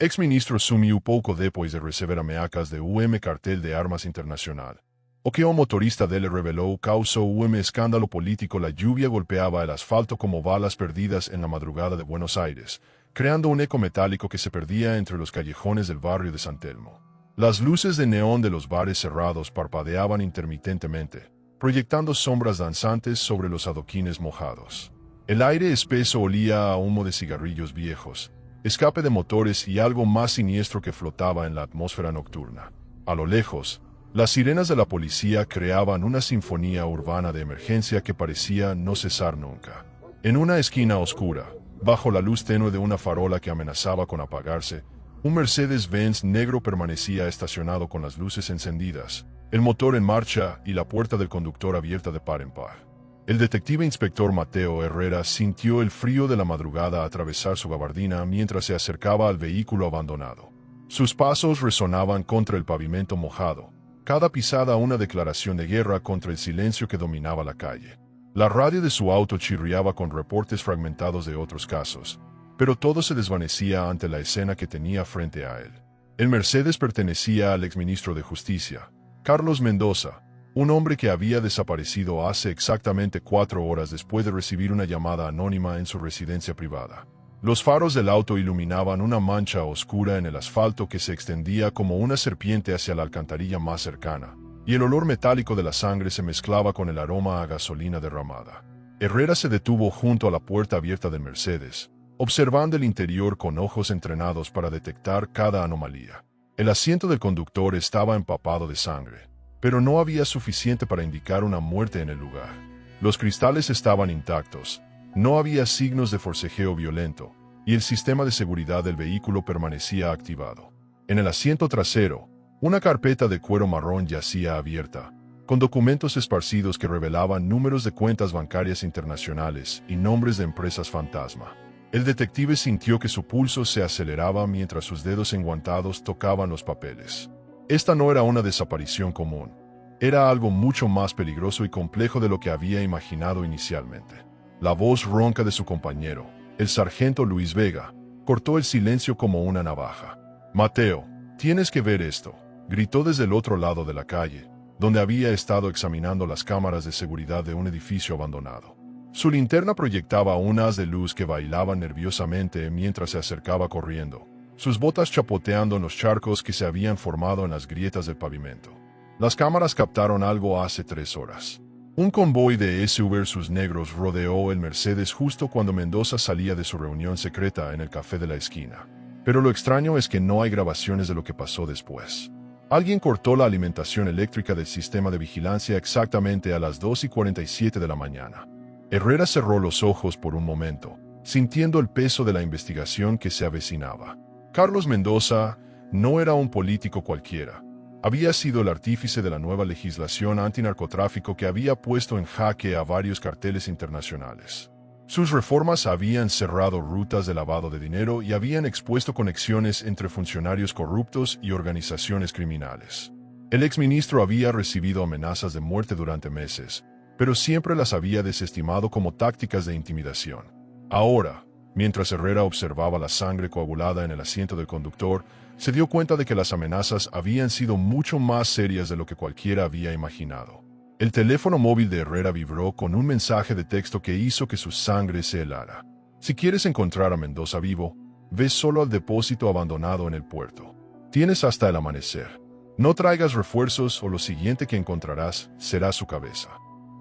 Ex-ministro sumiu pouco depois de receber ameaças de cartel de armas internacional. O que o motorista dele reveló causó escándalo político. La lluvia golpeaba el asfalto como balas perdidas en la madrugada de Buenos Aires, creando un eco metálico que se perdía entre los callejones del barrio de San Telmo. Las luces de neón de los bares cerrados parpadeaban intermitentemente, proyectando sombras danzantes sobre los adoquines mojados. El aire espeso olía a humo de cigarrillos viejos, escape de motores y algo más siniestro que flotaba en la atmósfera nocturna. A lo lejos, las sirenas de la policía creaban una sinfonía urbana de emergencia que parecía no cesar nunca. En una esquina oscura, bajo la luz tenue de una farola que amenazaba con apagarse, un Mercedes-Benz negro permanecía estacionado con las luces encendidas, el motor en marcha y la puerta del conductor abierta de par en par. El detective inspector Mateo Herrera sintió el frío de la madrugada atravesar su gabardina mientras se acercaba al vehículo abandonado. Sus pasos resonaban contra el pavimento mojado, cada pisada una declaración de guerra contra el silencio que dominaba la calle. La radio de su auto chirriaba con reportes fragmentados de otros casos, pero todo se desvanecía ante la escena que tenía frente a él. El Mercedes pertenecía al exministro de Justicia, Carlos Mendoza, un hombre que había desaparecido hace exactamente 4 horas después de recibir una llamada anónima en su residencia privada. Los faros del auto iluminaban una mancha oscura en el asfalto que se extendía como una serpiente hacia la alcantarilla más cercana, y el olor metálico de la sangre se mezclaba con el aroma a gasolina derramada. Herrera se detuvo junto a la puerta abierta del Mercedes, observando el interior con ojos entrenados para detectar cada anomalía. El asiento del conductor estaba empapado de sangre, pero no había suficiente para indicar una muerte en el lugar. Los cristales estaban intactos, no había signos de forcejeo violento, y el sistema de seguridad del vehículo permanecía activado. En el asiento trasero, una carpeta de cuero marrón yacía abierta, con documentos esparcidos que revelaban números de cuentas bancarias internacionales y nombres de empresas fantasma. El detective sintió que su pulso se aceleraba mientras sus dedos enguantados tocaban los papeles. Esta no era una desaparición común. Era algo mucho más peligroso y complejo de lo que había imaginado inicialmente. La voz ronca de su compañero, el sargento Luis Vega, cortó el silencio como una navaja. «Mateo, tienes que ver esto», gritó desde el otro lado de la calle, donde había estado examinando las cámaras de seguridad de un edificio abandonado. Su linterna proyectaba un haz de luz que bailaba nerviosamente mientras se acercaba corriendo, sus botas chapoteando en los charcos que se habían formado en las grietas del pavimento. Las cámaras captaron algo hace 3 horas. Un convoy de SUVs negros rodeó el Mercedes justo cuando Mendoza salía de su reunión secreta en el café de la esquina. Pero lo extraño es que no hay grabaciones de lo que pasó después. Alguien cortó la alimentación eléctrica del sistema de vigilancia exactamente a las 2:47 de la mañana. Herrera cerró los ojos por un momento, sintiendo el peso de la investigación que se avecinaba. Carlos Mendoza no era un político cualquiera. Había sido el artífice de la nueva legislación antinarcotráfico que había puesto en jaque a varios carteles internacionales. Sus reformas habían cerrado rutas de lavado de dinero y habían expuesto conexiones entre funcionarios corruptos y organizaciones criminales. El exministro había recibido amenazas de muerte durante meses, pero siempre las había desestimado como tácticas de intimidación. Ahora, mientras Herrera observaba la sangre coagulada en el asiento del conductor, se dio cuenta de que las amenazas habían sido mucho más serias de lo que cualquiera había imaginado. El teléfono móvil de Herrera vibró con un mensaje de texto que hizo que su sangre se helara. «Si quieres encontrar a Mendoza vivo, ve solo al depósito abandonado en el puerto. Tienes hasta el amanecer. No traigas refuerzos o lo siguiente que encontrarás será su cabeza».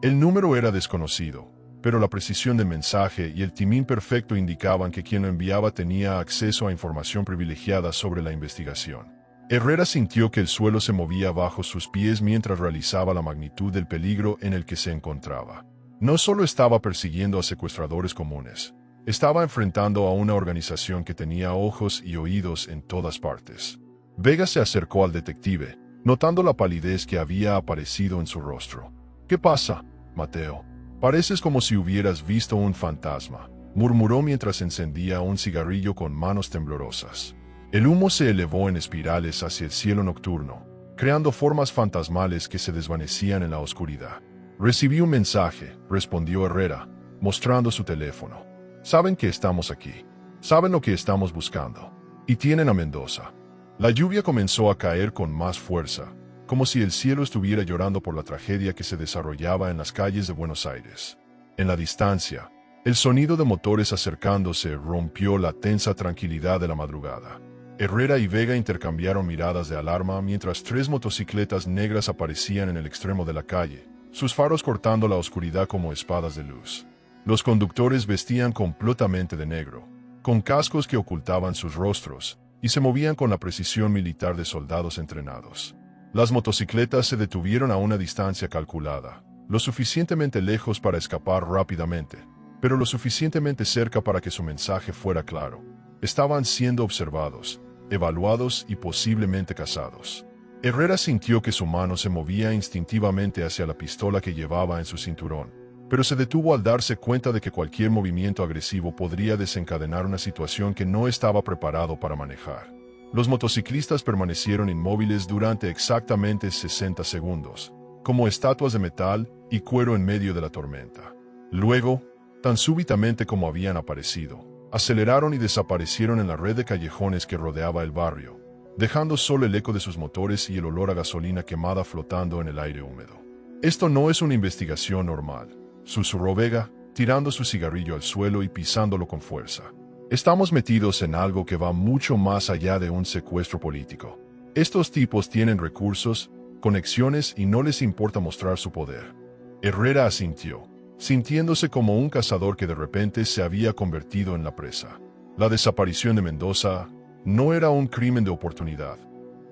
El número era desconocido, pero la precisión del mensaje y el timing perfecto indicaban que quien lo enviaba tenía acceso a información privilegiada sobre la investigación. Herrera sintió que el suelo se movía bajo sus pies mientras realizaba la magnitud del peligro en el que se encontraba. No solo estaba persiguiendo a secuestradores comunes, estaba enfrentando a una organización que tenía ojos y oídos en todas partes. Vega se acercó al detective, notando la palidez que había aparecido en su rostro. «¿Qué pasa, Mateo? Pareces como si hubieras visto un fantasma», murmuró mientras encendía un cigarrillo con manos temblorosas. El humo se elevó en espirales hacia el cielo nocturno, creando formas fantasmales que se desvanecían en la oscuridad. «Recibí un mensaje», respondió Herrera, mostrando su teléfono. «Saben que estamos aquí. Saben lo que estamos buscando». Y tienen a Mendoza. La lluvia comenzó a caer con más fuerza, como si el cielo estuviera llorando por la tragedia que se desarrollaba en las calles de Buenos Aires. En la distancia, el sonido de motores acercándose rompió la tensa tranquilidad de la madrugada. Herrera y Vega intercambiaron miradas de alarma mientras 3 motocicletas negras aparecían en el extremo de la calle, sus faros cortando la oscuridad como espadas de luz. Los conductores vestían completamente de negro, con cascos que ocultaban sus rostros, y se movían con la precisión militar de soldados entrenados. Las motocicletas se detuvieron a una distancia calculada, lo suficientemente lejos para escapar rápidamente, pero lo suficientemente cerca para que su mensaje fuera claro. Estaban siendo observados, evaluados y posiblemente cazados. Herrera sintió que su mano se movía instintivamente hacia la pistola que llevaba en su cinturón, pero se detuvo al darse cuenta de que cualquier movimiento agresivo podría desencadenar una situación que no estaba preparado para manejar. Los motociclistas permanecieron inmóviles durante exactamente 60 segundos, como estatuas de metal y cuero en medio de la tormenta. Luego, tan súbitamente como habían aparecido, aceleraron y desaparecieron en la red de callejones que rodeaba el barrio, dejando solo el eco de sus motores y el olor a gasolina quemada flotando en el aire húmedo. Esto no es una investigación normal, susurró Vega, tirando su cigarrillo al suelo y pisándolo con fuerza. Estamos metidos en algo que va mucho más allá de un secuestro político. Estos tipos tienen recursos, conexiones y no les importa mostrar su poder. Herrera asintió, sintiéndose como un cazador que de repente se había convertido en la presa. La desaparición de Mendoza no era un crimen de oportunidad.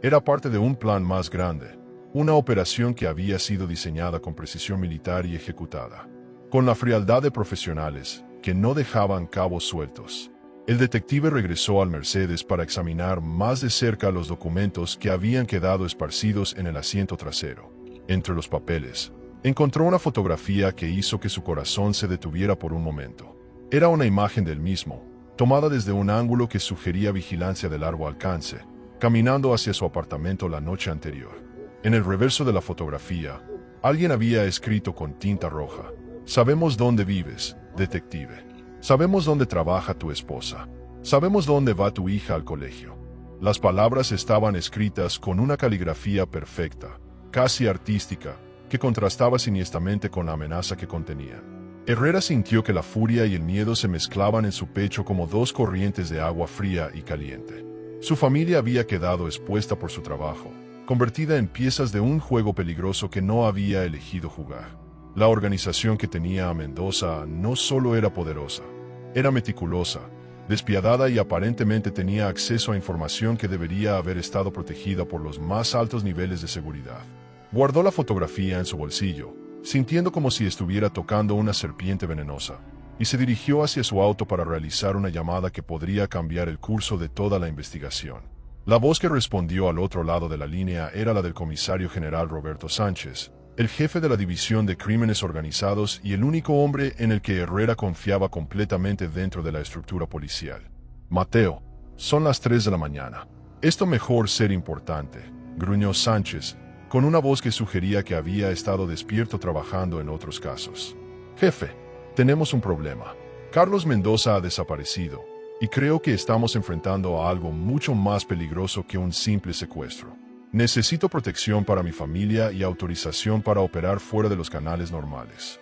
Era parte de un plan más grande, una operación que había sido diseñada con precisión militar y ejecutada, con la frialdad de profesionales que no dejaban cabos sueltos. El detective regresó al Mercedes para examinar más de cerca los documentos que habían quedado esparcidos en el asiento trasero. Entre los papeles, encontró una fotografía que hizo que su corazón se detuviera por un momento. Era una imagen del mismo, tomada desde un ángulo que sugería vigilancia de largo alcance, caminando hacia su apartamento la noche anterior. En el reverso de la fotografía, alguien había escrito con tinta roja: "Sabemos dónde vives, detective. Sabemos dónde trabaja tu esposa. Sabemos dónde va tu hija al colegio". Las palabras estaban escritas con una caligrafía perfecta, casi artística, que contrastaba siniestamente con la amenaza que contenían. Herrera sintió que la furia y el miedo se mezclaban en su pecho como 2 corrientes de agua fría y caliente. Su familia había quedado expuesta por su trabajo, convertida en piezas de un juego peligroso que no había elegido jugar. La organización que tenía a Mendoza no solo era poderosa, era meticulosa, despiadada y aparentemente tenía acceso a información que debería haber estado protegida por los más altos niveles de seguridad. Guardó la fotografía en su bolsillo, sintiendo como si estuviera tocando una serpiente venenosa, y se dirigió hacia su auto para realizar una llamada que podría cambiar el curso de toda la investigación. La voz que respondió al otro lado de la línea era la del comisario general Roberto Sánchez, el jefe de la División de Crímenes Organizados y el único hombre en el que Herrera confiaba completamente dentro de la estructura policial. «Mateo, son las 3 de la mañana. Esto mejor ser importante», gruñó Sánchez, con una voz que sugería que había estado despierto trabajando en otros casos. «Jefe, tenemos un problema. Carlos Mendoza ha desaparecido, y creo que estamos enfrentando a algo mucho más peligroso que un simple secuestro. Necesito protección para mi familia y autorización para operar fuera de los canales normales».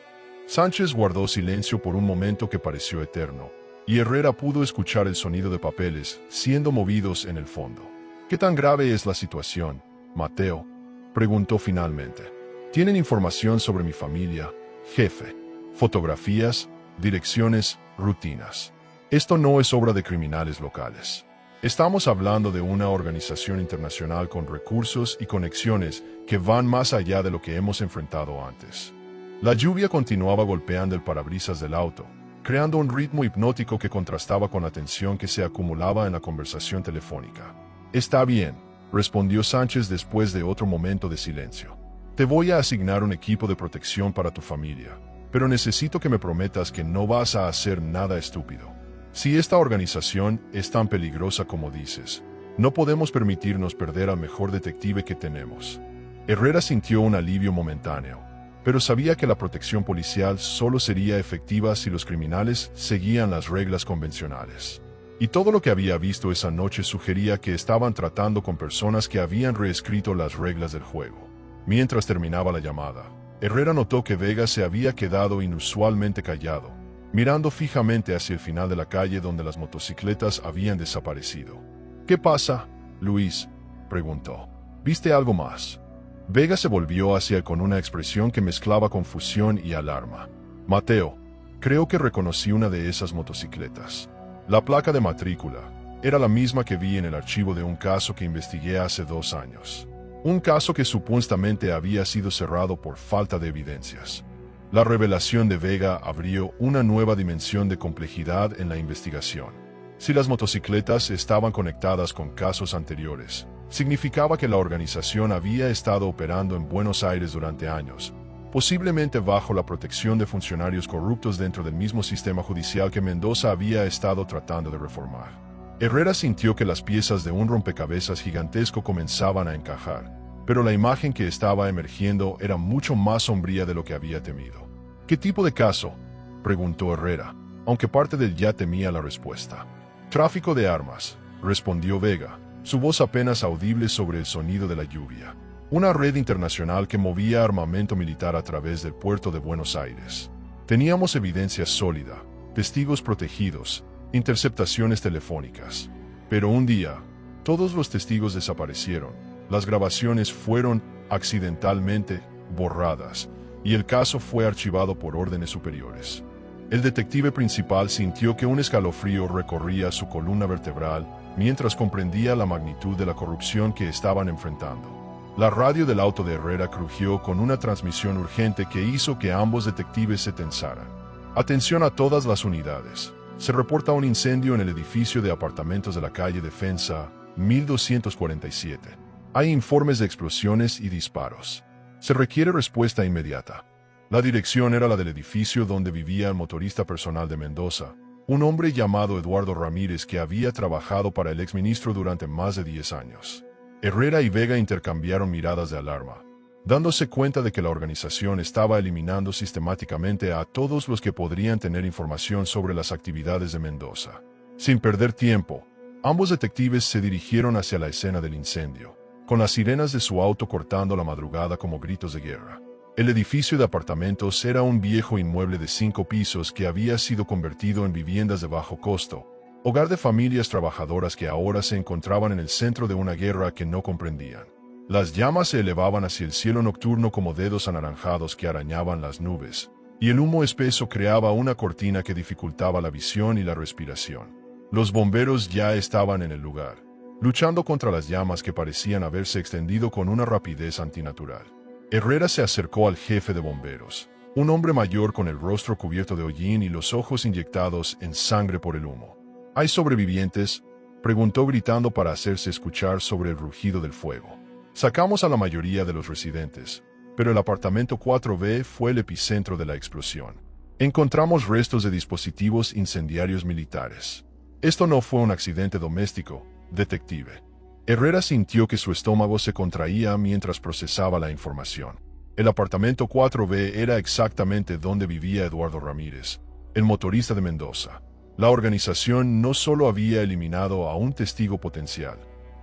Sánchez guardó silencio por un momento que pareció eterno, y Herrera pudo escuchar el sonido de papeles siendo movidos en el fondo. «¿Qué tan grave es la situación, Mateo?», preguntó finalmente. «¿Tienen información sobre mi familia, jefe? Fotografías, direcciones, rutinas. Esto no es obra de criminales locales. Estamos hablando de una organización internacional con recursos y conexiones que van más allá de lo que hemos enfrentado antes». La lluvia continuaba golpeando el parabrisas del auto, creando un ritmo hipnótico que contrastaba con la tensión que se acumulaba en la conversación telefónica. «Está bien», respondió Sánchez después de otro momento de silencio. «Te voy a asignar un equipo de protección para tu familia, pero necesito que me prometas que no vas a hacer nada estúpido. Si esta organización es tan peligrosa como dices, no podemos permitirnos perder al mejor detective que tenemos». Herrera sintió un alivio momentáneo, pero sabía que la protección policial solo sería efectiva si los criminales seguían las reglas convencionales. y todo lo que había visto esa noche sugería que estaban tratando con personas que habían reescrito las reglas del juego. Mientras terminaba la llamada, Herrera notó que Vega se había quedado inusualmente callado, mirando fijamente hacia el final de la calle donde las motocicletas habían desaparecido. «¿Qué pasa, Luis?», preguntó. «¿Viste algo más?». Vega se volvió hacia él con una expresión que mezclaba confusión y alarma. «Mateo, creo que reconocí una de esas motocicletas. La placa de matrícula era la misma que vi en el archivo de un caso que investigué hace 2 años. Un caso que supuestamente había sido cerrado por falta de evidencias». La revelación de Vega abrió una nueva dimensión de complejidad en la investigación. Si las motocicletas estaban conectadas con casos anteriores, significaba que la organización había estado operando en Buenos Aires durante años, posiblemente bajo la protección de funcionarios corruptos dentro del mismo sistema judicial que Mendoza había estado tratando de reformar. Herrera sintió que las piezas de un rompecabezas gigantesco comenzaban a encajar, pero la imagen que estaba emergiendo era mucho más sombría de lo que había temido. «¿Qué tipo de caso?», preguntó Herrera, aunque parte de él ya temía la respuesta. «Tráfico de armas», respondió Vega, su voz apenas audible sobre el sonido de la lluvia. «Una red internacional que movía armamento militar a través del puerto de Buenos Aires. Teníamos evidencia sólida, testigos protegidos, interceptaciones telefónicas. Pero un día, todos los testigos desaparecieron, las grabaciones fueron accidentalmente borradas, y el caso fue archivado por órdenes superiores». El detective principal sintió que un escalofrío recorría su columna vertebral mientras comprendía la magnitud de la corrupción que estaban enfrentando. La radio del auto de Herrera crujió con una transmisión urgente que hizo que ambos detectives se tensaran. «Atención a todas las unidades. Se reporta un incendio en el edificio de apartamentos de la calle Defensa, 1247. Hay informes de explosiones y disparos. Se requiere respuesta inmediata». La dirección era la del edificio donde vivía el motorista personal de Mendoza, un hombre llamado Eduardo Ramírez que había trabajado para el exministro durante más de 10 años. Herrera y Vega intercambiaron miradas de alarma, dándose cuenta de que la organización estaba eliminando sistemáticamente a todos los que podrían tener información sobre las actividades de Mendoza. Sin perder tiempo, ambos detectives se dirigieron hacia la escena del incendio, con las sirenas de su auto cortando la madrugada como gritos de guerra. El edificio de apartamentos era un viejo inmueble de 5 pisos que había sido convertido en viviendas de bajo costo, hogar de familias trabajadoras que ahora se encontraban en el centro de una guerra que no comprendían. Las llamas se elevaban hacia el cielo nocturno como dedos anaranjados que arañaban las nubes, y el humo espeso creaba una cortina que dificultaba la visión y la respiración. Los bomberos ya estaban en el lugar, luchando contra las llamas que parecían haberse extendido con una rapidez antinatural. Herrera se acercó al jefe de bomberos, un hombre mayor con el rostro cubierto de hollín y los ojos inyectados en sangre por el humo. «¿Hay sobrevivientes?», preguntó gritando para hacerse escuchar sobre el rugido del fuego. «Sacamos a la mayoría de los residentes, pero el apartamento 4B fue el epicentro de la explosión. Encontramos restos de dispositivos incendiarios militares. Esto no fue un accidente doméstico, detective». Herrera sintió que su estómago se contraía mientras procesaba la información. El apartamento 4B era exactamente donde vivía Eduardo Ramírez, el motorista de Mendoza. La organización no solo había eliminado a un testigo potencial,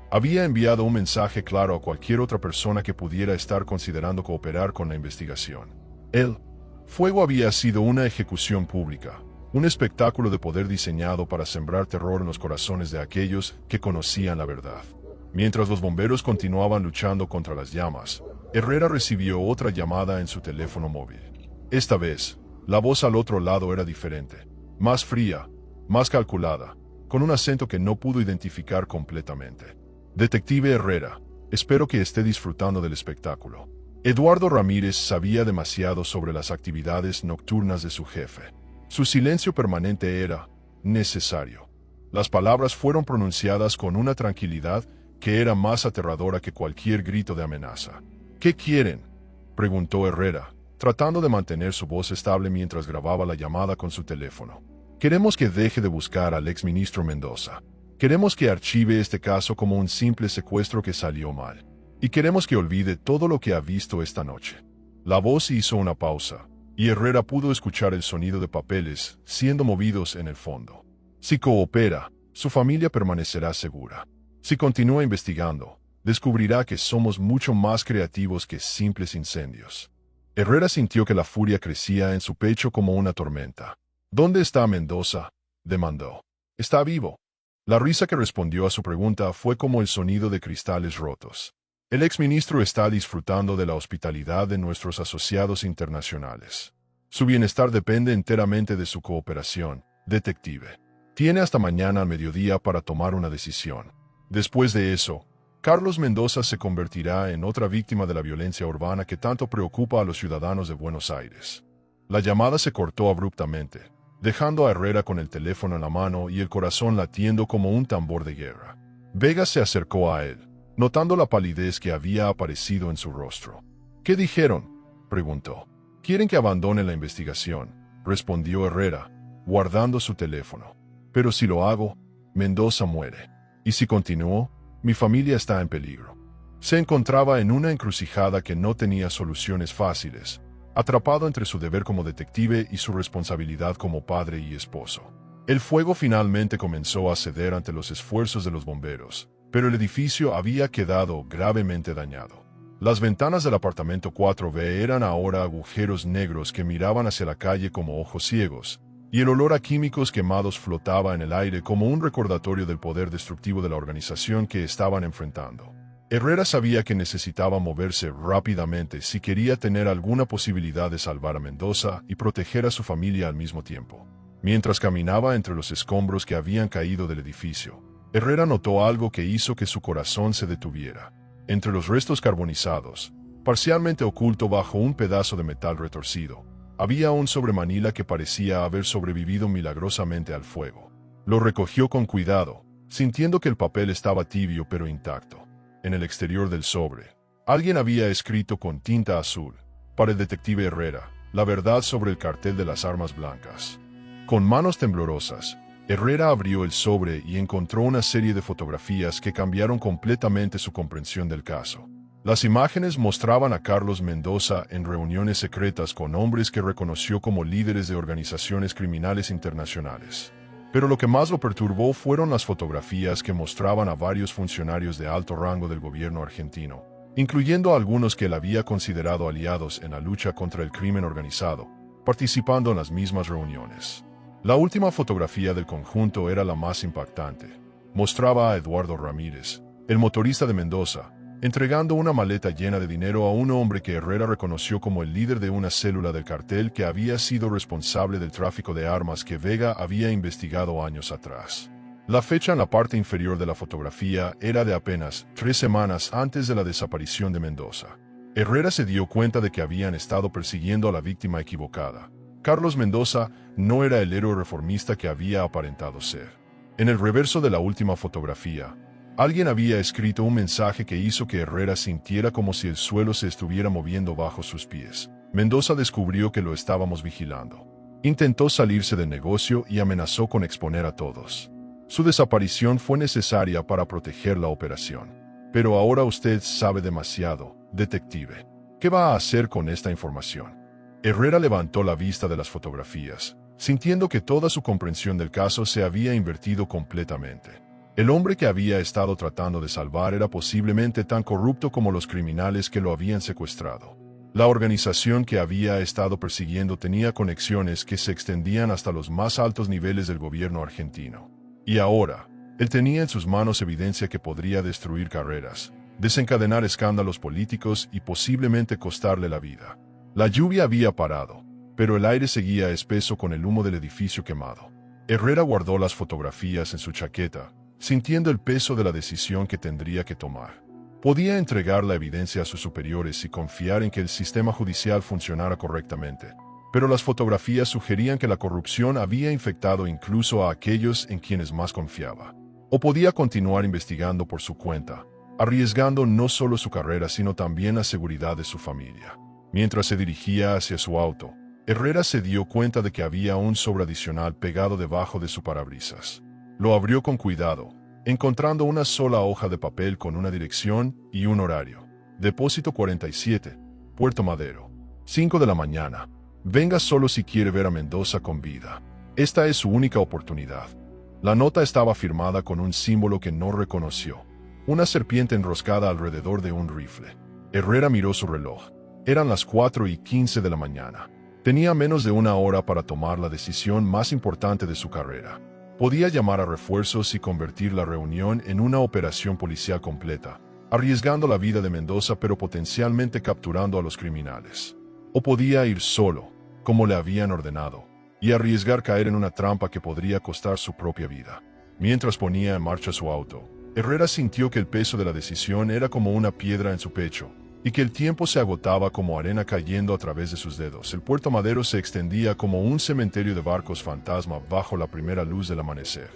había enviado un mensaje claro a cualquier otra persona que pudiera estar considerando cooperar con la investigación. El fuego había sido una ejecución pública, un espectáculo de poder diseñado para sembrar terror en los corazones de aquellos que conocían la verdad. Mientras los bomberos continuaban luchando contra las llamas, Herrera recibió otra llamada en su teléfono móvil. Esta vez, la voz al otro lado era diferente, más fría, más calculada, con un acento que no pudo identificar completamente. «Detective Herrera, espero que esté disfrutando del espectáculo». Eduardo Ramírez sabía demasiado sobre las actividades nocturnas de su jefe. Su silencio permanente era necesario. Las palabras fueron pronunciadas con una tranquilidad que era más aterradora que cualquier grito de amenaza. «¿Qué quieren?», preguntó Herrera, tratando de mantener su voz estable mientras grababa la llamada con su teléfono. «Queremos que deje de buscar al exministro Mendoza. Queremos que archive este caso como un simple secuestro que salió mal. Y queremos que olvide todo lo que ha visto esta noche». La voz hizo una pausa, y Herrera pudo escuchar el sonido de papeles siendo movidos en el fondo. «Si coopera», su familia permanecerá segura. Si continúa investigando, descubrirá que somos mucho más creativos que simples incendios. Herrera sintió que la furia crecía en su pecho como una tormenta. ¿Dónde está Mendoza?, demandó. Está vivo. La risa que respondió a su pregunta fue como el sonido de cristales rotos. El exministro está disfrutando de la hospitalidad de nuestros asociados internacionales. Su bienestar depende enteramente de su cooperación, detective. Tiene hasta mañana al mediodía para tomar una decisión. Después de eso, Carlos Mendoza se convertirá en otra víctima de la violencia urbana que tanto preocupa a los ciudadanos de Buenos Aires. La llamada se cortó abruptamente, dejando a Herrera con el teléfono en la mano y el corazón latiendo como un tambor de guerra. Vega se acercó a él, notando la palidez que había aparecido en su rostro. ¿Qué dijeron?, preguntó. «Quieren que abandone la investigación», respondió Herrera, guardando su teléfono. «Pero si lo hago, Mendoza muere. Y si continúo, mi familia está en peligro». Se encontraba en una encrucijada que no tenía soluciones fáciles, atrapado entre su deber como detective y su responsabilidad como padre y esposo. El fuego finalmente comenzó a ceder ante los esfuerzos de los bomberos, pero el edificio había quedado gravemente dañado. Las ventanas del apartamento 4B eran ahora agujeros negros que miraban hacia la calle como ojos ciegos, y el olor a químicos quemados flotaba en el aire como un recordatorio del poder destructivo de la organización que estaban enfrentando. Herrera sabía que necesitaba moverse rápidamente si quería tener alguna posibilidad de salvar a Mendoza y proteger a su familia al mismo tiempo. Mientras caminaba entre los escombros que habían caído del edificio, Herrera notó algo que hizo que su corazón se detuviera. Entre los restos carbonizados, parcialmente oculto bajo un pedazo de metal retorcido, había un sobremanila que parecía haber sobrevivido milagrosamente al fuego. Lo recogió con cuidado, sintiendo que el papel estaba tibio pero intacto. En el exterior del sobre, alguien había escrito con tinta azul, para el detective Herrera, la verdad sobre el cartel de las armas blancas. Con manos temblorosas, Herrera abrió el sobre y encontró una serie de fotografías que cambiaron completamente su comprensión del caso. Las imágenes mostraban a Carlos Mendoza en reuniones secretas con hombres que reconoció como líderes de organizaciones criminales internacionales. Pero lo que más lo perturbó fueron las fotografías que mostraban a varios funcionarios de alto rango del gobierno argentino, incluyendo a algunos que él había considerado aliados en la lucha contra el crimen organizado, participando en las mismas reuniones. La última fotografía del conjunto era la más impactante. Mostraba a Eduardo Ramírez, el motorista de Mendoza, entregando una maleta llena de dinero a un hombre que Herrera reconoció como el líder de una célula del cartel que había sido responsable del tráfico de armas que Vega había investigado años atrás. La fecha en la parte inferior de la fotografía era de apenas 3 semanas antes de la desaparición de Mendoza. Herrera se dio cuenta de que habían estado persiguiendo a la víctima equivocada. Carlos Mendoza no era el héroe reformista que había aparentado ser. En el reverso de la última fotografía, alguien había escrito un mensaje que hizo que Herrera sintiera como si el suelo se estuviera moviendo bajo sus pies. Mendoza descubrió que lo estábamos vigilando. Intentó salirse del negocio y amenazó con exponer a todos. Su desaparición fue necesaria para proteger la operación. Pero ahora usted sabe demasiado, detective. ¿Qué va a hacer con esta información? Herrera levantó la vista de las fotografías, sintiendo que toda su comprensión del caso se había invertido completamente. El hombre que había estado tratando de salvar era posiblemente tan corrupto como los criminales que lo habían secuestrado. La organización que había estado persiguiendo tenía conexiones que se extendían hasta los más altos niveles del gobierno argentino. Y ahora, él tenía en sus manos evidencia que podría destruir carreras, desencadenar escándalos políticos y posiblemente costarle la vida. La lluvia había parado, pero el aire seguía espeso con el humo del edificio quemado. Herrera guardó las fotografías en su chaqueta, sintiendo el peso de la decisión que tendría que tomar. Podía entregar la evidencia a sus superiores y confiar en que el sistema judicial funcionara correctamente, pero las fotografías sugerían que la corrupción había infectado incluso a aquellos en quienes más confiaba. O podía continuar investigando por su cuenta, arriesgando no solo su carrera sino también la seguridad de su familia. Mientras se dirigía hacia su auto, Herrera se dio cuenta de que había un sobre adicional pegado debajo de su parabrisas. Lo abrió con cuidado, encontrando una sola hoja de papel con una dirección y un horario. Depósito 47, Puerto Madero. 5 de la mañana. Venga solo si quiere ver a Mendoza con vida. Esta es su única oportunidad. La nota estaba firmada con un símbolo que no reconoció, una serpiente enroscada alrededor de un rifle. Herrera miró su reloj. Eran las 4:15 de la mañana. Tenía menos de una hora para tomar la decisión más importante de su carrera. Podía llamar a refuerzos y convertir la reunión en una operación policial completa, arriesgando la vida de Mendoza pero potencialmente capturando a los criminales. O podía ir solo, como le habían ordenado, y arriesgar caer en una trampa que podría costar su propia vida. Mientras ponía en marcha su auto, Herrera sintió que el peso de la decisión era como una piedra en su pecho, y que el tiempo se agotaba como arena cayendo a través de sus dedos. El Puerto Madero se extendía como un cementerio de barcos fantasma bajo la primera luz del amanecer.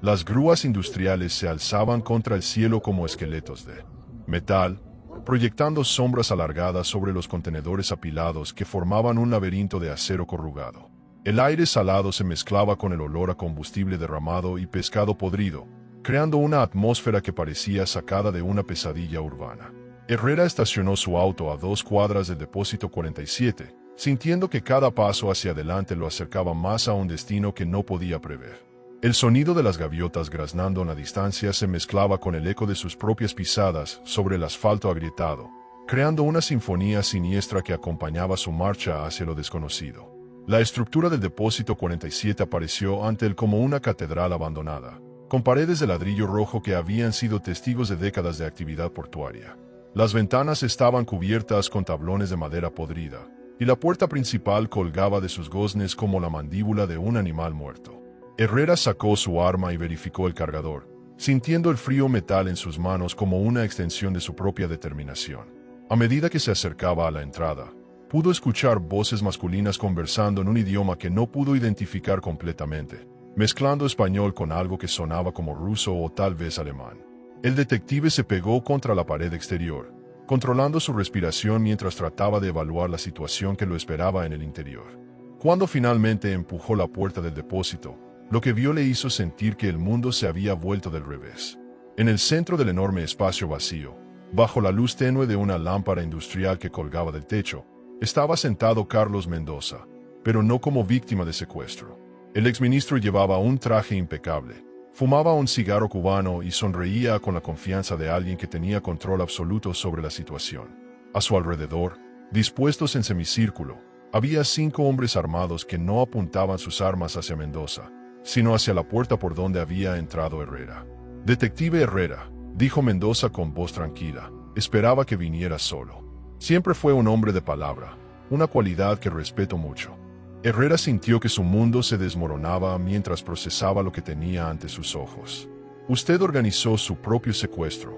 Las grúas industriales se alzaban contra el cielo como esqueletos de metal, proyectando sombras alargadas sobre los contenedores apilados que formaban un laberinto de acero corrugado. El aire salado se mezclaba con el olor a combustible derramado y pescado podrido, creando una atmósfera que parecía sacada de una pesadilla urbana. Herrera estacionó su auto a 2 cuadras del depósito 47, sintiendo que cada paso hacia adelante lo acercaba más a un destino que no podía prever. El sonido de las gaviotas graznando en la distancia se mezclaba con el eco de sus propias pisadas sobre el asfalto agrietado, creando una sinfonía siniestra que acompañaba su marcha hacia lo desconocido. La estructura del depósito 47 apareció ante él como una catedral abandonada, con paredes de ladrillo rojo que habían sido testigos de décadas de actividad portuaria. Las ventanas estaban cubiertas con tablones de madera podrida, y la puerta principal colgaba de sus goznes como la mandíbula de un animal muerto. Herrera sacó su arma y verificó el cargador, sintiendo el frío metal en sus manos como una extensión de su propia determinación. A medida que se acercaba a la entrada, pudo escuchar voces masculinas conversando en un idioma que no pudo identificar completamente, mezclando español con algo que sonaba como ruso o tal vez alemán. El detective se pegó contra la pared exterior, controlando su respiración mientras trataba de evaluar la situación que lo esperaba en el interior. Cuando finalmente empujó la puerta del depósito, lo que vio le hizo sentir que el mundo se había vuelto del revés. En el centro del enorme espacio vacío, bajo la luz tenue de una lámpara industrial que colgaba del techo, estaba sentado Carlos Mendoza, pero no como víctima de secuestro. El exministro llevaba un traje impecable, fumaba un cigarro cubano y sonreía con la confianza de alguien que tenía control absoluto sobre la situación. A su alrededor, dispuestos en semicírculo, había 5 hombres armados que no apuntaban sus armas hacia Mendoza, sino hacia la puerta por donde había entrado Herrera. «Detective Herrera», dijo Mendoza con voz tranquila, «esperaba que viniera solo. Siempre fue un hombre de palabra, una cualidad que respeto mucho». Herrera sintió que su mundo se desmoronaba mientras procesaba lo que tenía ante sus ojos. «¿Usted organizó su propio secuestro?»,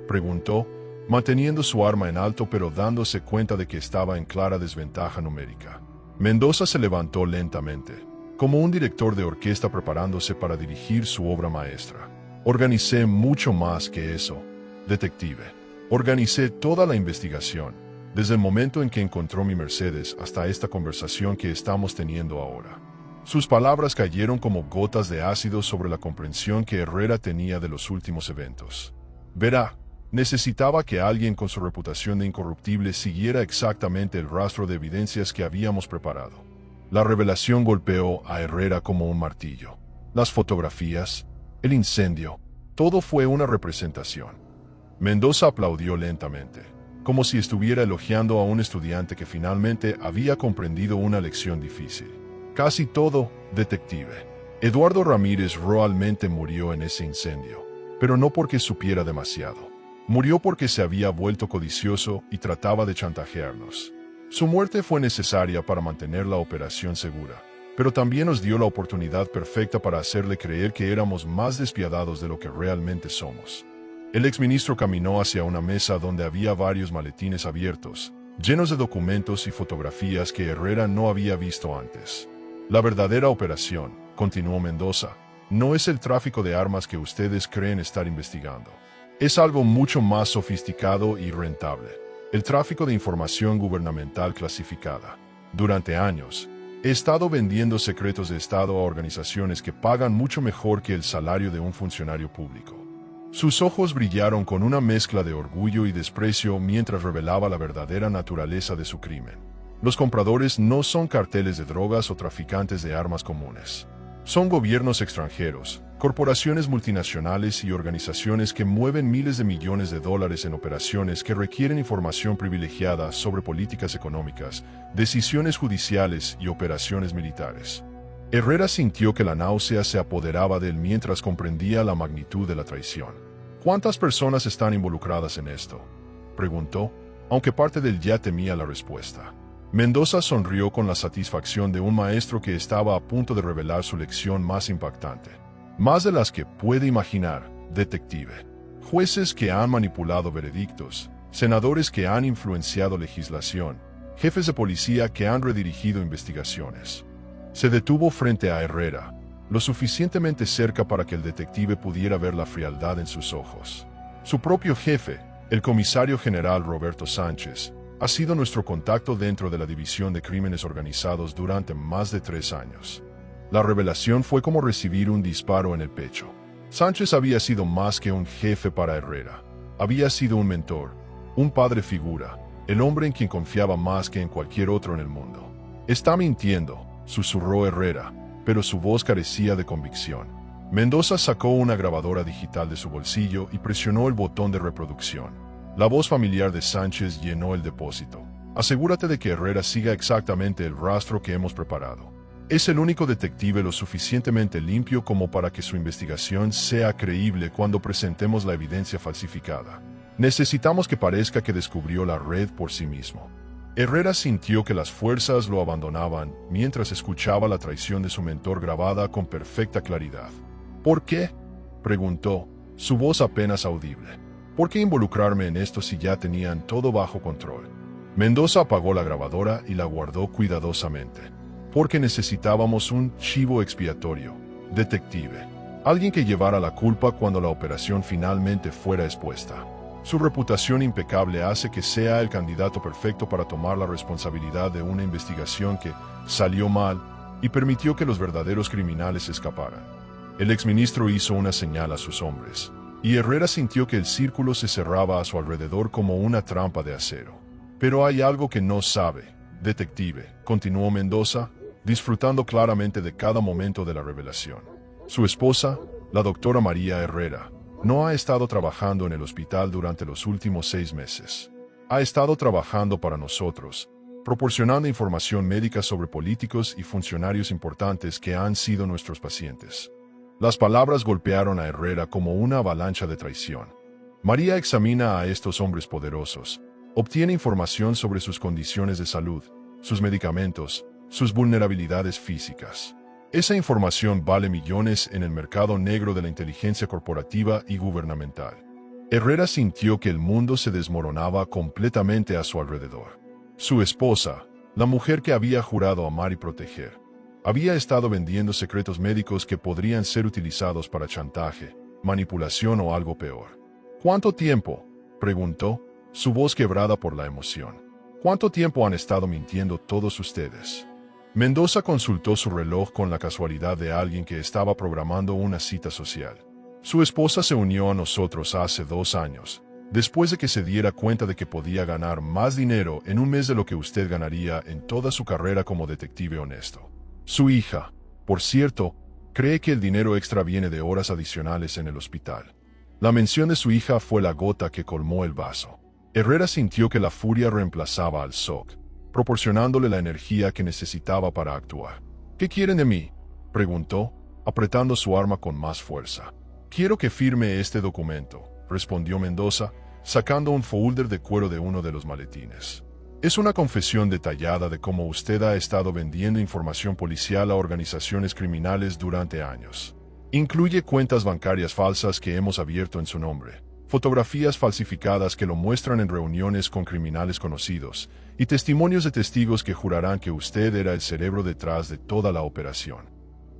preguntó, manteniendo su arma en alto pero dándose cuenta de que estaba en clara desventaja numérica. Mendoza se levantó lentamente, como un director de orquesta preparándose para dirigir su obra maestra. «Organicé mucho más que eso, detective. Organicé toda la investigación, desde el momento en que encontró mi Mercedes hasta esta conversación que estamos teniendo ahora». Sus palabras cayeron como gotas de ácido sobre la comprensión que Herrera tenía de los últimos eventos. Verá, necesitaba que alguien con su reputación de incorruptible siguiera exactamente el rastro de evidencias que habíamos preparado. La revelación golpeó a Herrera como un martillo. Las fotografías, el incendio, todo fue una representación. Mendoza aplaudió lentamente, como si estuviera elogiando a un estudiante que finalmente había comprendido una lección difícil. «Casi todo, detective. Eduardo Ramírez realmente murió en ese incendio, pero no porque supiera demasiado. Murió porque se había vuelto codicioso y trataba de chantajearnos. Su muerte fue necesaria para mantener la operación segura, pero también nos dio la oportunidad perfecta para hacerle creer que éramos más despiadados de lo que realmente somos». El exministro caminó hacia una mesa donde había varios maletines abiertos, llenos de documentos y fotografías que Herrera no había visto antes. «La verdadera operación», continuó Mendoza, «no es el tráfico de armas que ustedes creen estar investigando. Es algo mucho más sofisticado y rentable: el tráfico de información gubernamental clasificada. Durante años, he estado vendiendo secretos de Estado a organizaciones que pagan mucho mejor que el salario de un funcionario público». Sus ojos brillaron con una mezcla de orgullo y desprecio mientras revelaba la verdadera naturaleza de su crimen. Los compradores no son carteles de drogas o traficantes de armas comunes. Son gobiernos extranjeros, corporaciones multinacionales y organizaciones que mueven miles de millones de dólares en operaciones que requieren información privilegiada sobre políticas económicas, decisiones judiciales y operaciones militares. Herrera sintió que la náusea se apoderaba de él mientras comprendía la magnitud de la traición. ¿Cuántas personas están involucradas en esto?, preguntó, aunque parte de él ya temía la respuesta. Mendoza sonrió con la satisfacción de un maestro que estaba a punto de revelar su lección más impactante. Más de las que puede imaginar, detective. Jueces que han manipulado veredictos, senadores que han influenciado legislación, jefes de policía que han redirigido investigaciones. Se detuvo frente a Herrera, lo suficientemente cerca para que el detective pudiera ver la frialdad en sus ojos. Su propio jefe, el comisario general Roberto Sánchez, ha sido nuestro contacto dentro de la División de Crímenes Organizados durante más de 3 años. La revelación fue como recibir un disparo en el pecho. Sánchez había sido más que un jefe para Herrera. Había sido un mentor, un padre figura, el hombre en quien confiaba más que en cualquier otro en el mundo. «Está mintiendo», susurró Herrera, pero su voz carecía de convicción. Mendoza sacó una grabadora digital de su bolsillo y presionó el botón de reproducción. La voz familiar de Sánchez llenó el depósito. «Asegúrate de que Herrera siga exactamente el rastro que hemos preparado. Es el único detective lo suficientemente limpio como para que su investigación sea creíble cuando presentemos la evidencia falsificada. Necesitamos que parezca que descubrió la red por sí mismo». Herrera sintió que las fuerzas lo abandonaban mientras escuchaba la traición de su mentor grabada con perfecta claridad. «¿Por qué?», preguntó, su voz apenas audible. «¿Por qué involucrarme en esto si ya tenían todo bajo control?». Mendoza apagó la grabadora y la guardó cuidadosamente. «Porque necesitábamos un chivo expiatorio, detective. Alguien que llevara la culpa cuando la operación finalmente fuera expuesta. Su reputación impecable hace que sea el candidato perfecto para tomar la responsabilidad de una investigación que salió mal y permitió que los verdaderos criminales escaparan». El exministro hizo una señal a sus hombres, y Herrera sintió que el círculo se cerraba a su alrededor como una trampa de acero. «Pero hay algo que no sabe, detective», continuó Mendoza, disfrutando claramente de cada momento de la revelación. «Su esposa, la doctora María Herrera, no ha estado trabajando en el hospital durante los últimos 6 meses. Ha estado trabajando para nosotros, proporcionando información médica sobre políticos y funcionarios importantes que han sido nuestros pacientes». Las palabras golpearon a Herrera como una avalancha de traición. María examina a estos hombres poderosos, obtiene información sobre sus condiciones de salud, sus medicamentos, sus vulnerabilidades físicas. Esa información vale millones en el mercado negro de la inteligencia corporativa y gubernamental. Herrera sintió que el mundo se desmoronaba completamente a su alrededor. Su esposa, la mujer que había jurado amar y proteger, había estado vendiendo secretos médicos que podrían ser utilizados para chantaje, manipulación o algo peor. «¿Cuánto tiempo?», preguntó, su voz quebrada por la emoción. «¿Cuánto tiempo han estado mintiendo todos ustedes?». Mendoza consultó su reloj con la casualidad de alguien que estaba programando una cita social. «Su esposa se unió a nosotros hace 2 años, después de que se diera cuenta de que podía ganar más dinero en un mes de lo que usted ganaría en toda su carrera como detective honesto. Su hija, por cierto, cree que el dinero extra viene de horas adicionales en el hospital». La mención de su hija fue la gota que colmó el vaso. Herrera sintió que la furia reemplazaba al shock, proporcionándole la energía que necesitaba para actuar. «¿Qué quieren de mí?», preguntó, apretando su arma con más fuerza. «Quiero que firme este documento», respondió Mendoza, sacando un folder de cuero de uno de los maletines. «Es una confesión detallada de cómo usted ha estado vendiendo información policial a organizaciones criminales durante años. Incluye cuentas bancarias falsas que hemos abierto en su nombre, fotografías falsificadas que lo muestran en reuniones con criminales conocidos, y testimonios de testigos que jurarán que usted era el cerebro detrás de toda la operación».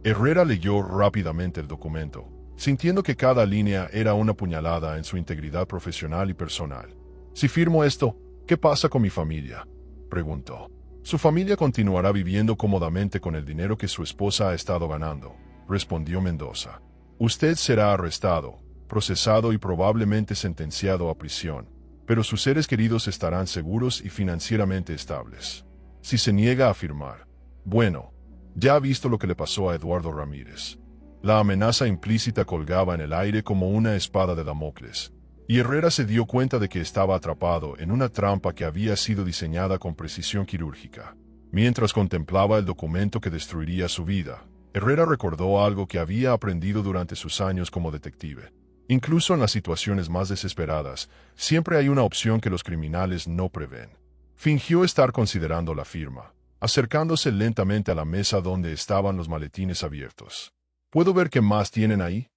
Herrera leyó rápidamente el documento, sintiendo que cada línea era una puñalada en su integridad profesional y personal. «Si firmo esto, ¿qué pasa con mi familia?», preguntó. «Su familia continuará viviendo cómodamente con el dinero que su esposa ha estado ganando», respondió Mendoza. «Usted será arrestado, procesado y probablemente sentenciado a prisión, pero sus seres queridos estarán seguros y financieramente estables. Si se niega a firmar, bueno, Ya ha visto lo que le pasó a Eduardo Ramírez. La amenaza implícita colgaba en el aire como una espada de Damocles, y Herrera se dio cuenta de que estaba atrapado en una trampa que había sido diseñada con precisión quirúrgica. Mientras contemplaba el documento que destruiría su vida, Herrera recordó algo que había aprendido durante sus años como detective. Incluso en las situaciones más desesperadas, siempre hay una opción que los criminales no prevén. Fingió estar considerando la firma, acercándose lentamente a la mesa donde estaban los maletines abiertos. ¿Puedo ver qué más tienen ahí?,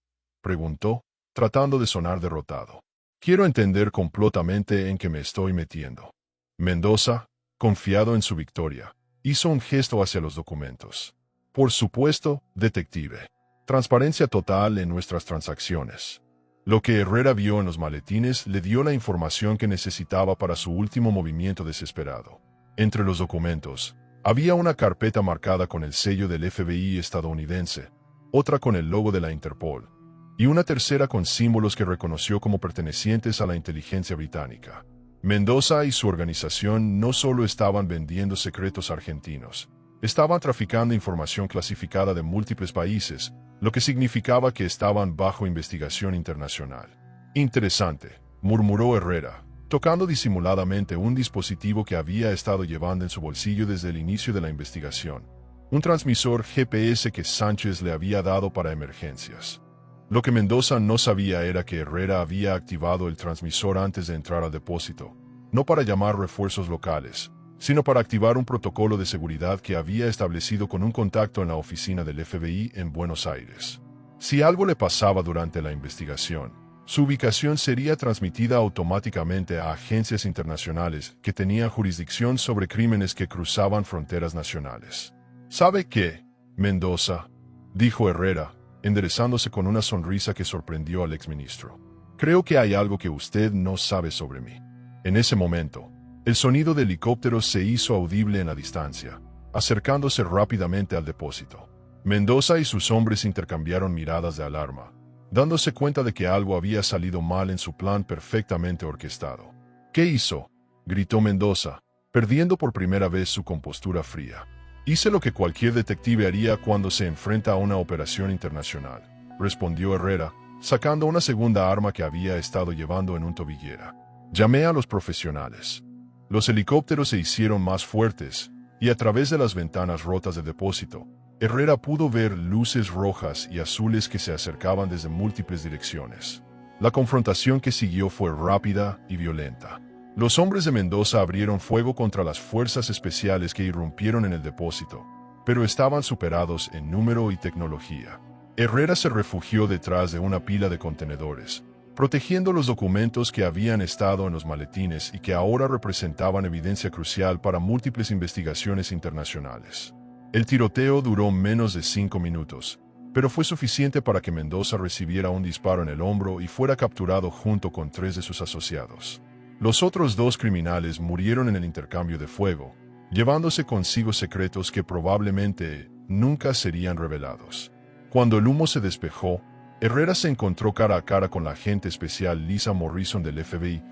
preguntó, tratando de sonar derrotado. Quiero entender completamente en qué me estoy metiendo. Mendoza, confiado en su victoria, hizo un gesto hacia los documentos. Por supuesto, detective. Transparencia total en nuestras transacciones. Lo que Herrera vio en los maletines le dio la información que necesitaba para su último movimiento desesperado. Entre los documentos, había una carpeta marcada con el sello del FBI estadounidense, otra con el logo de la Interpol, y una tercera con símbolos que reconoció como pertenecientes a la inteligencia británica. Mendoza y su organización no solo estaban vendiendo secretos argentinos, estaban traficando información clasificada de múltiples países, lo que significaba que estaban bajo investigación internacional. Interesante, murmuró Herrera, tocando disimuladamente un dispositivo que había estado llevando en su bolsillo desde el inicio de la investigación. Un transmisor GPS que Sánchez le había dado para emergencias. Lo que Mendoza no sabía era que Herrera había activado el transmisor antes de entrar al depósito, no para llamar refuerzos locales, sino para activar un protocolo de seguridad que había establecido con un contacto en la oficina del FBI en Buenos Aires. Si algo le pasaba durante la investigación, su ubicación sería transmitida automáticamente a agencias internacionales que tenían jurisdicción sobre crímenes que cruzaban fronteras nacionales. ¿Sabe qué, Mendoza?, dijo Herrera, enderezándose con una sonrisa que sorprendió al exministro. Creo que hay algo que usted no sabe sobre mí. En ese momento, el sonido de helicópteros se hizo audible en la distancia, acercándose rápidamente al depósito. Mendoza y sus hombres intercambiaron miradas de alarma, dándose cuenta de que algo había salido mal en su plan perfectamente orquestado. ¿Qué hizo?, gritó Mendoza, perdiendo por primera vez su compostura fría. Hice lo que cualquier detective haría cuando se enfrenta a una operación internacional, respondió Herrera, sacando una segunda arma que había estado llevando en un tobillera. Llamé a los profesionales. Los helicópteros se hicieron más fuertes, y a través de las ventanas rotas del depósito, Herrera pudo ver luces rojas y azules que se acercaban desde múltiples direcciones. La confrontación que siguió fue rápida y violenta. Los hombres de Mendoza abrieron fuego contra las fuerzas especiales que irrumpieron en el depósito, pero estaban superados en número y tecnología. Herrera se refugió detrás de una pila de contenedores, protegiendo los documentos que habían estado en los maletines y que ahora representaban evidencia crucial para múltiples investigaciones internacionales. El tiroteo duró menos de 5 minutos, pero fue suficiente para que Mendoza recibiera un disparo en el hombro y fuera capturado junto con 3 de sus asociados. Los otros 2 criminales murieron en el intercambio de fuego, llevándose consigo secretos que probablemente nunca serían revelados. Cuando el humo se despejó, Herrera se encontró cara a cara con la agente especial Lisa Morrison del FBI,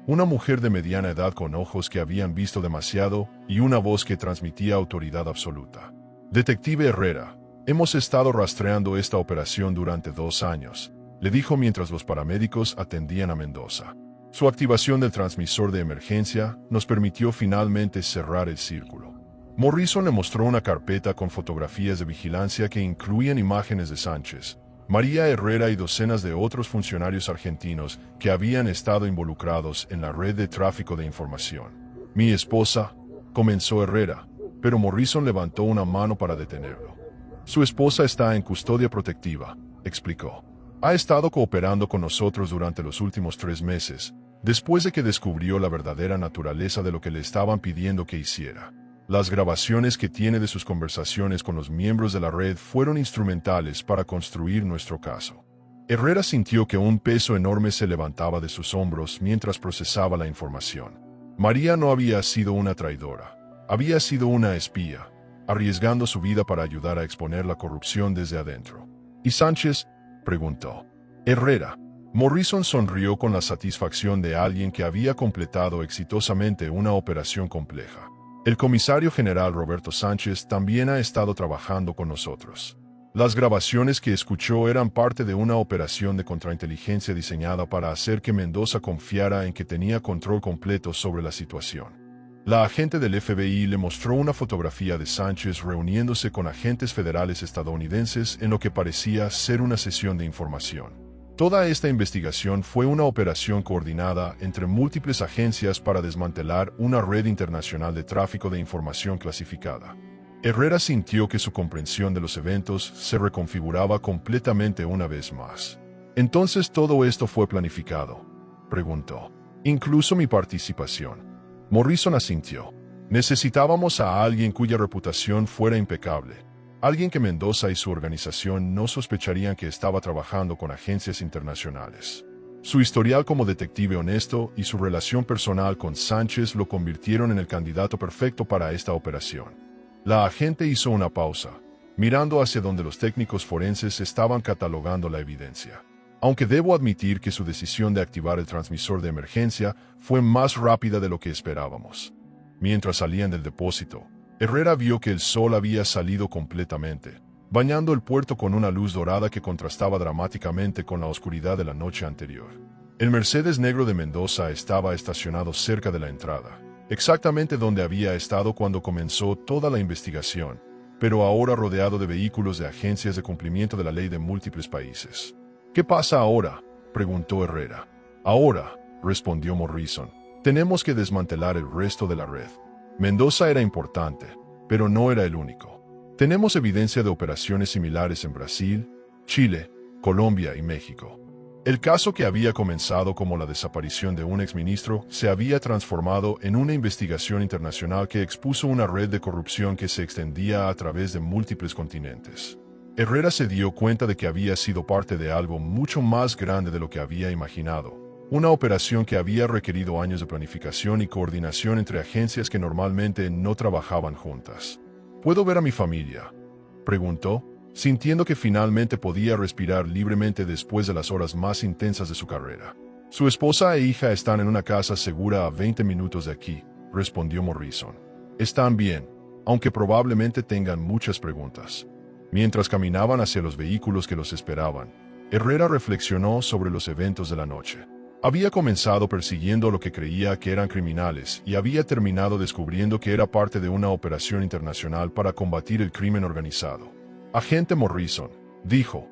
una mujer de mediana edad con ojos que habían visto demasiado y una voz que transmitía autoridad absoluta. Detective Herrera, hemos estado rastreando esta operación durante 2 años, le dijo mientras los paramédicos atendían a Mendoza. Su activación del transmisor de emergencia nos permitió finalmente cerrar el círculo. Morrison le mostró una carpeta con fotografías de vigilancia que incluían imágenes de Sánchez, María Herrera y docenas de otros funcionarios argentinos que habían estado involucrados en la red de tráfico de información. Mi esposa, comenzó Herrera, pero Morrison levantó una mano para detenerlo. Su esposa está en custodia protectiva, explicó. Ha estado cooperando con nosotros durante los últimos 3 meses, después de que descubrió la verdadera naturaleza de lo que le estaban pidiendo que hiciera. Las grabaciones que tiene de sus conversaciones con los miembros de la red fueron instrumentales para construir nuestro caso. Herrera sintió que un peso enorme se levantaba de sus hombros mientras procesaba la información. María no había sido una traidora, había sido una espía, arriesgando su vida para ayudar a exponer la corrupción desde adentro. ¿Y Sánchez?, preguntó Herrera. Morrison sonrió con la satisfacción de alguien que había completado exitosamente una operación compleja. El comisario general Roberto Sánchez también ha estado trabajando con nosotros. Las grabaciones que escuchó eran parte de una operación de contrainteligencia diseñada para hacer que Mendoza confiara en que tenía control completo sobre la situación. La agente del FBI le mostró una fotografía de Sánchez reuniéndose con agentes federales estadounidenses en lo que parecía ser una sesión de información. Toda esta investigación fue una operación coordinada entre múltiples agencias para desmantelar una red internacional de tráfico de información clasificada. Herrera sintió que su comprensión de los eventos se reconfiguraba completamente una vez más. ¿Entonces todo esto fue planificado?, preguntó. Incluso mi participación. Morrison asintió. Necesitábamos a alguien cuya reputación fuera impecable. Alguien que Mendoza y su organización no sospecharían que estaba trabajando con agencias internacionales. Su historial como detective honesto y su relación personal con Sánchez lo convirtieron en el candidato perfecto para esta operación. La agente hizo una pausa, mirando hacia donde los técnicos forenses estaban catalogando la evidencia. Aunque debo admitir que su decisión de activar el transmisor de emergencia fue más rápida de lo que esperábamos. Mientras salían del depósito, Herrera vio que el sol había salido completamente, bañando el puerto con una luz dorada que contrastaba dramáticamente con la oscuridad de la noche anterior. El Mercedes negro de Mendoza estaba estacionado cerca de la entrada, exactamente donde había estado cuando comenzó toda la investigación, pero ahora rodeado de vehículos de agencias de cumplimiento de la ley de múltiples países. ¿Qué pasa ahora?, preguntó Herrera. Ahora, respondió Morrison, tenemos que desmantelar el resto de la red. Mendoza era importante, pero no era el único. Tenemos evidencia de operaciones similares en Brasil, Chile, Colombia y México. El caso que había comenzado como la desaparición de un exministro se había transformado en una investigación internacional que expuso una red de corrupción que se extendía a través de múltiples continentes. Herrera se dio cuenta de que había sido parte de algo mucho más grande de lo que había imaginado, una operación que había requerido años de planificación y coordinación entre agencias que normalmente no trabajaban juntas. ¿Puedo ver a mi familia?, preguntó, sintiendo que finalmente podía respirar libremente después de las horas más intensas de su carrera. Su esposa e hija están en una casa segura a 20 minutos de aquí, respondió Morrison. Están bien, aunque probablemente tengan muchas preguntas. Mientras caminaban hacia los vehículos que los esperaban, Herrera reflexionó sobre los eventos de la noche. Había comenzado persiguiendo a lo que creía que eran criminales y había terminado descubriendo que era parte de una operación internacional para combatir el crimen organizado. Agente Morrison, dijo,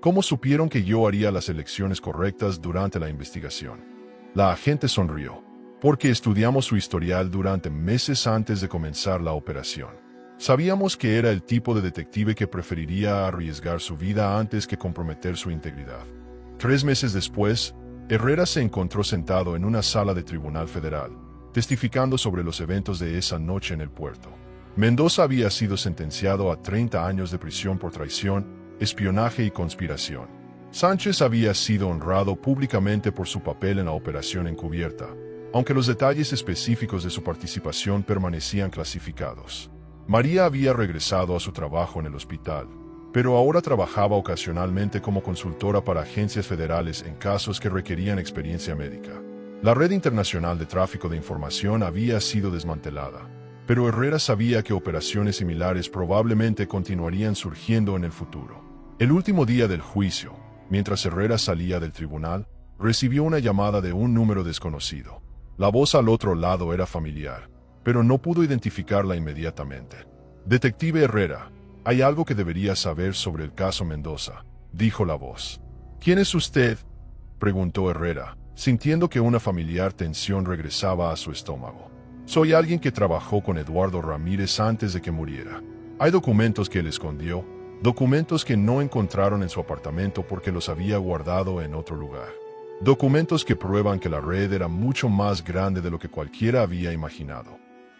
¿cómo supieron que yo haría las elecciones correctas durante la investigación? La agente sonrió, porque estudiamos su historial durante meses antes de comenzar la operación. Sabíamos que era el tipo de detective que preferiría arriesgar su vida antes que comprometer su integridad. 3 meses después, Herrera se encontró sentado en una sala de tribunal federal, testificando sobre los eventos de esa noche en el puerto. Mendoza había sido sentenciado a 30 años de prisión por traición, espionaje y conspiración. Sánchez había sido honrado públicamente por su papel en la operación encubierta, aunque los detalles específicos de su participación permanecían clasificados. María había regresado a su trabajo en el hospital, pero ahora trabajaba ocasionalmente como consultora para agencias federales en casos que requerían experiencia médica. La red internacional de tráfico de información había sido desmantelada, pero Herrera sabía que operaciones similares probablemente continuarían surgiendo en el futuro. El último día del juicio, mientras Herrera salía del tribunal, recibió una llamada de un número desconocido. La voz al otro lado era familiar, pero no pudo identificarla inmediatamente. Detective Herrera, hay algo que debería saber sobre el caso Mendoza, dijo la voz. ¿Quién es usted?, preguntó Herrera, sintiendo que una familiar tensión regresaba a su estómago. Soy alguien que trabajó con Eduardo Ramírez antes de que muriera. Hay documentos que él escondió, documentos que no encontraron en su apartamento porque los había guardado en otro lugar. Documentos que prueban que la red era mucho más grande de lo que cualquiera había imaginado.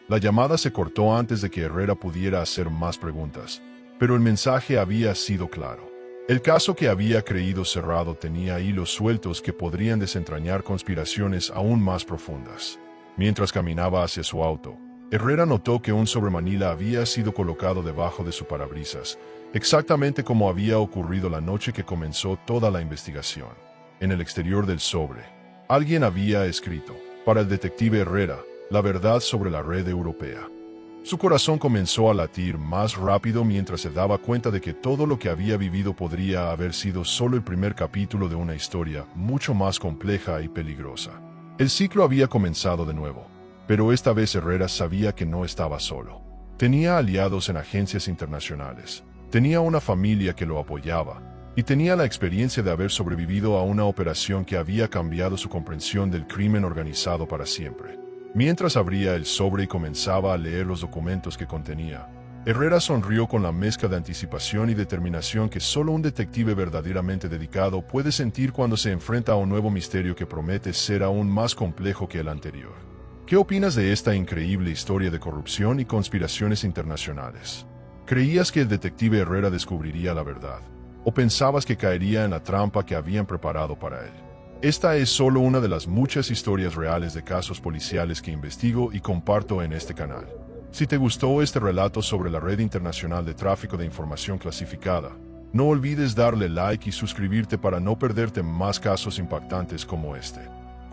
La llamada se cortó antes de que Herrera pudiera hacer más preguntas, pero el mensaje había sido claro. El caso que había creído cerrado tenía hilos sueltos que podrían desentrañar conspiraciones aún más profundas. Mientras caminaba hacia su auto, Herrera notó que un sobremanila había sido colocado debajo de su parabrisas, exactamente como había ocurrido la noche que comenzó toda la investigación. En el exterior del sobre, alguien había escrito, para el detective Herrera, la verdad sobre la red europea. Su corazón comenzó a latir más rápido mientras se daba cuenta de que todo lo que había vivido podría haber sido solo el primer capítulo de una historia mucho más compleja y peligrosa. El ciclo había comenzado de nuevo, pero esta vez Herrera sabía que no estaba solo. Tenía aliados en agencias internacionales, tenía una familia que lo apoyaba, y tenía la experiencia de haber sobrevivido a una operación que había cambiado su comprensión del crimen organizado para siempre. Mientras abría el sobre y comenzaba a leer los documentos que contenía, Herrera sonrió con la mezcla de anticipación y determinación que solo un detective verdaderamente dedicado puede sentir cuando se enfrenta a un nuevo misterio que promete ser aún más complejo que el anterior. ¿Qué opinas de esta increíble historia de corrupción y conspiraciones internacionales? ¿Creías que el detective Herrera descubriría la verdad? ¿O pensabas que caería en la trampa que habían preparado para él? Esta es solo una de las muchas historias reales de casos policiales que investigo y comparto en este canal. Si te gustó este relato sobre la Red Internacional de Tráfico de Información Clasificada, no olvides darle like y suscribirte para no perderte más casos impactantes como este.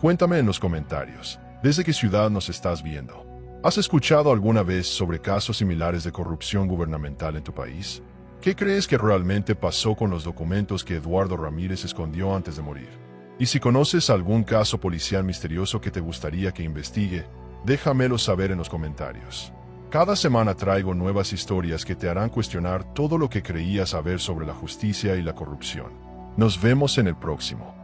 Cuéntame en los comentarios, ¿desde qué ciudad nos estás viendo? ¿Has escuchado alguna vez sobre casos similares de corrupción gubernamental en tu país? ¿Qué crees que realmente pasó con los documentos que Eduardo Ramírez escondió antes de morir? Y si conoces algún caso policial misterioso que te gustaría que investigue, déjamelo saber en los comentarios. Cada semana traigo nuevas historias que te harán cuestionar todo lo que creías saber sobre la justicia y la corrupción. Nos vemos en el próximo.